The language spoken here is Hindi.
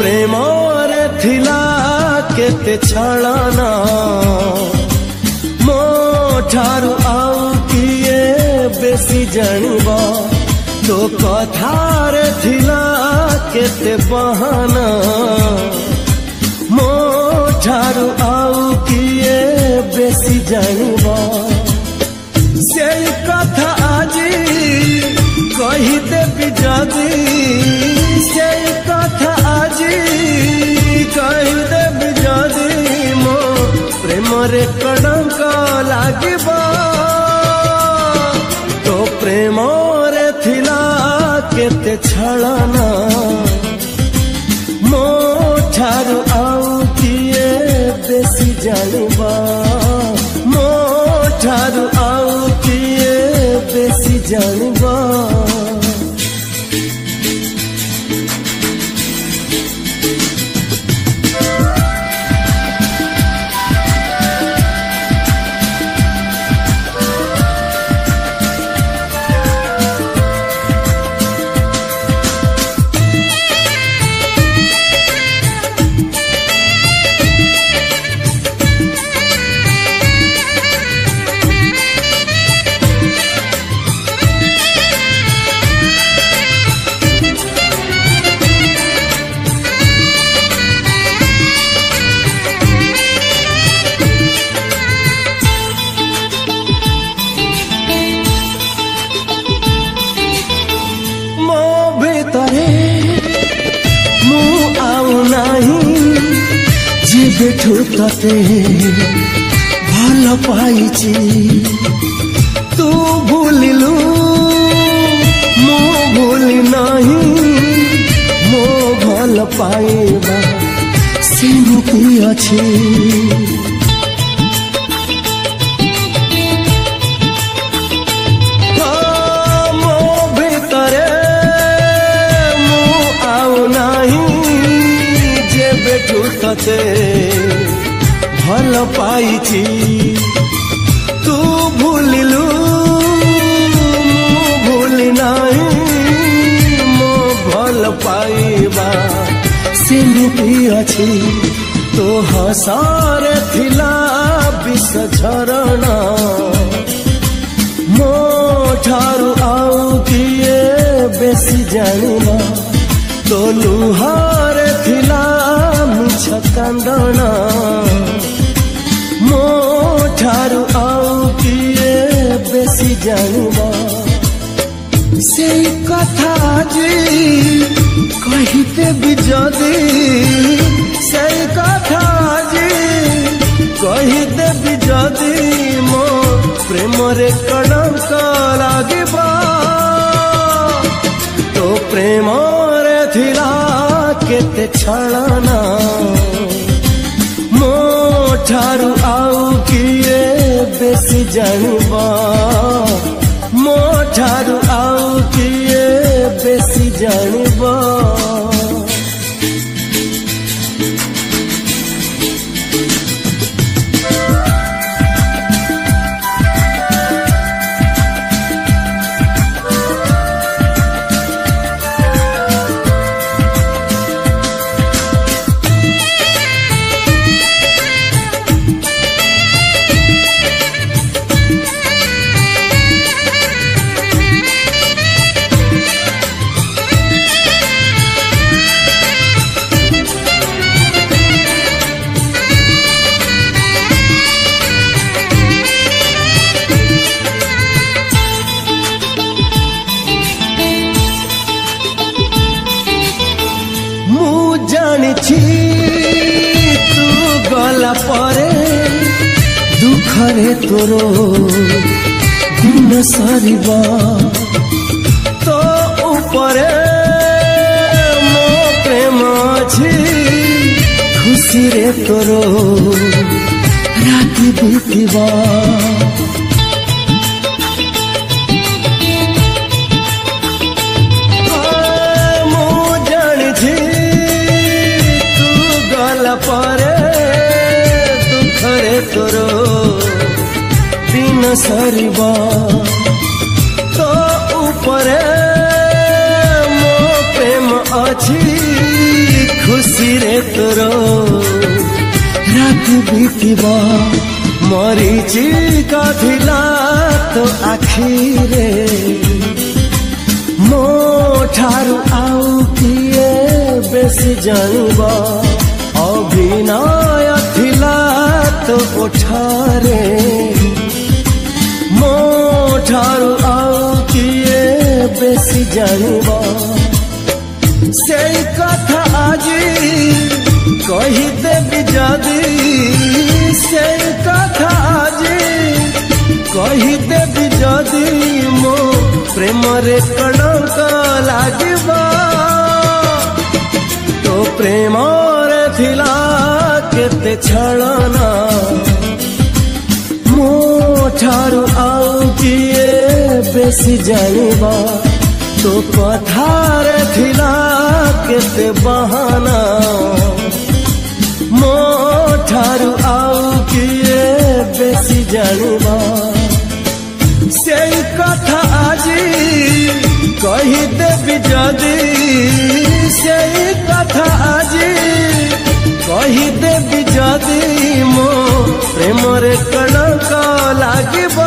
प्रेम रे थिला केते छलना मो ठारू आउ किए बेसी जानिबा तो कथार थिला केते बहाना मो ठारू आउ किए बेसी जानिबा से कथा आजी कही देबी जदी से कथा आजी कही देबी जदी मो प्रेम रे कड़ंक लागिबा तो प्रेम रे थिला केते छलना मो ठारू आउ किए बेसी जानिबा मो ठारू आउ किए बेसी जानिबा बेठू तते भल पाइची तू भूलिलु मो भूली नहीं मो भल पाइबा सेमती अछि मो भितरे मो आउ नहीं जे बेठू तते भल पाइची तू भूलिलु मो भूली नहीं मो भल पाइबा सेमती अछि तो हसार थिला विष झरणा मो ठारू आउ किए बेसी जानिबा तो लुहार थिला मिछ कांदना मो ठारू आउ किए बेसी जानिबा से कथा जी कही देबी जदी से कथा जी कही देबी जदी मो प्रेम रे कड़ंक लागिबा तो प्रेम रे थिला केते छलना मो ठारू आउ किए बेसी जानिबा मो ठारू आउ किए बेसी जानिबा तू गला परे दुखरे तोरो दिन सरिबा तो ऊपरे मो प्रेम अछि खुशी रे तोरो राति बीतिबा परे दुखरे तोरो दिन सरिबा तो ऊपरे मो प्रेम अछि खुशी ଖୁସିରେ ତୋର ରାତି ବିତିବ ମରିଚି ଗାଧିଲା ତୋ ଆଖିରେ ମୋ ଠାରୁ ଆଉ କିଏ ବେଶୀ ଜାଣିବ ଅଭିନୟ ଥିଲା ତୋ ଓଠରେ ମୋ ଠାରୁ ଆଉ କିଏ ବେଶୀ ଜାଣିବ ସେଇ କଥା ଆଜି କହିଦେବି ଯଦି ସେଇ କଥା ଆଜି କହିଦେବି ଯଦି ମୋ ପ୍ରେମରେ କଳଙ୍କ ଲାଗିବ ତୋ ପ୍ରେମରେ ଥିଲା କେତେ ଛଳନା ମୋ ଠାରୁ ଆଉ କିଏ ବେଶୀ ଜାଣିବ ତୋ କଥାରେ ଥିଲା କେତେ ବାହାନା ମୋ ଠାରୁ ଆଉ କିଏ ବେଶୀ ଜାଣିବ ସେଇ କଥା ଆଜି କହିଦେବି ଯଦି ସେଇ କଥା ଆଜି କହିଦେବି ଯଦି ମୋ ପ୍ରେମରେ କଳଙ୍କ ଲାଗିବ